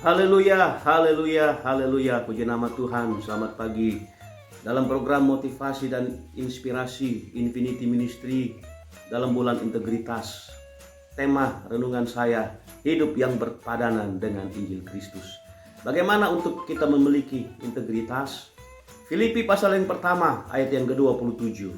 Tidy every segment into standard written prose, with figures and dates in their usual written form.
Haleluya, haleluya, haleluya. Puji nama Tuhan. Selamat pagi. Dalam program motivasi dan inspirasi Infinity Ministry dalam bulan integritas, tema renungan saya, hidup yang berpadanan dengan Injil Kristus. Bagaimana untuk kita memiliki integritas? Filipi pasal yang pertama ayat yang ke-27.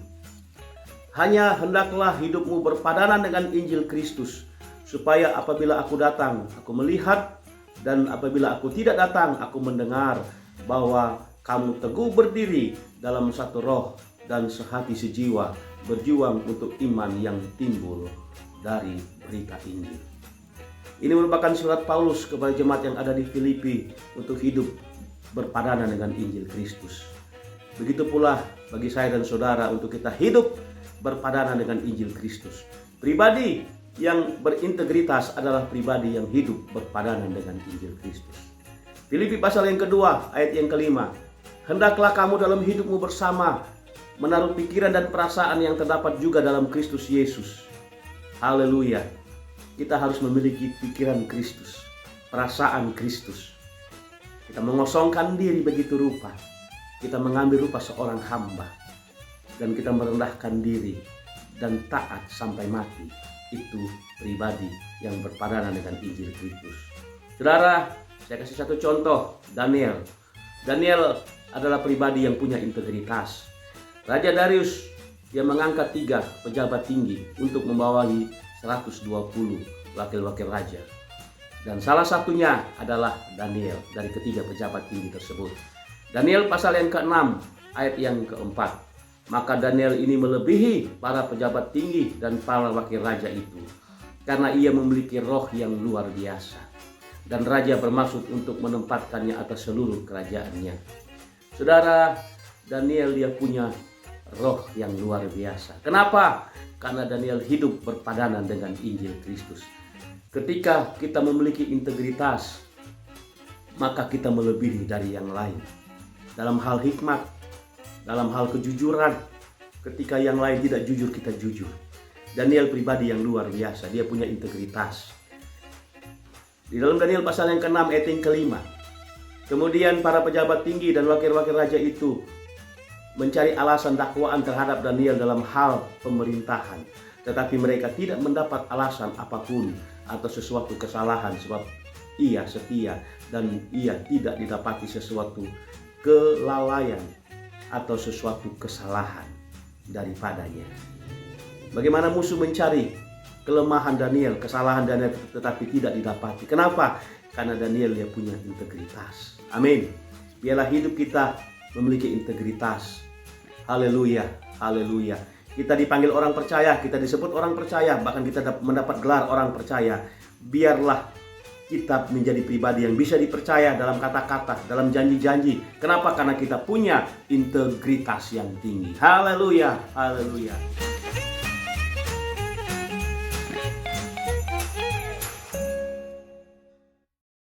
Hanya hendaklah hidupmu berpadanan dengan Injil Kristus, supaya apabila aku datang, aku melihat, dan apabila aku tidak datang, aku mendengar bahwa kamu teguh berdiri dalam satu roh dan sehati sejiwa, berjuang untuk iman yang timbul dari berita Injil. Ini merupakan surat Paulus kepada jemaat yang ada di Filipi untuk hidup berpadanan dengan Injil Kristus. Begitu pula bagi saya dan saudara untuk kita hidup berpadanan dengan Injil Kristus. Pribadi yang berintegritas adalah pribadi yang hidup berpadanan dengan Injil Kristus. Filipi pasal yang kedua ayat yang kelima. Hendaklah kamu dalam hidupmu bersama menaruh pikiran dan perasaan yang terdapat juga dalam Kristus Yesus. Haleluya. Kita harus memiliki pikiran Kristus, perasaan Kristus. Kita mengosongkan diri begitu rupa. Kita mengambil rupa seorang hamba. Dan kita merendahkan diri dan taat sampai mati. Itu pribadi yang berpadanan dengan Injil Kristus. Saudara, saya kasih satu contoh. Daniel adalah pribadi yang punya integritas. Raja Darius yang mengangkat 3 pejabat tinggi untuk membawahi 120 wakil-wakil raja. Dan salah satunya adalah Daniel dari ketiga pejabat tinggi tersebut. Daniel pasal yang ke-6 ayat yang ke-4. Maka Daniel ini melebihi para pejabat tinggi dan para wakil raja itu, karena ia memiliki roh yang luar biasa. Dan raja bermaksud untuk menempatkannya atas seluruh kerajaannya. Saudara, Daniel dia punya roh yang luar biasa. Kenapa? Karena Daniel hidup berpadanan dengan Injil Kristus. Ketika kita memiliki integritas, maka kita melebihi dari yang lain. Dalam hal hikmat, dalam hal kejujuran, ketika yang lain tidak jujur, kita jujur. Daniel pribadi yang luar biasa, dia punya integritas. Di dalam Daniel pasal yang ke-6 ayat yang ke-5. Kemudian para pejabat tinggi dan wakil-wakil raja itu mencari alasan dakwaan terhadap Daniel dalam hal pemerintahan. Tetapi mereka tidak mendapat alasan apapun atau sesuatu kesalahan, sebab ia setia dan ia tidak didapati sesuatu kelalaian atau sesuatu kesalahan daripadanya. Bagaimana musuh mencari kelemahan Daniel, kesalahan Daniel, tetapi tidak didapati. Kenapa? Karena Daniel dia punya integritas. Amin. Biarlah hidup kita memiliki integritas. Haleluya, haleluya. Kita dipanggil orang percaya, kita disebut orang percaya, bahkan kita mendapat gelar orang percaya. Biarlah kita menjadi pribadi yang bisa dipercaya dalam kata-kata, dalam janji-janji. Kenapa? Karena kita punya integritas yang tinggi. Haleluya, haleluya.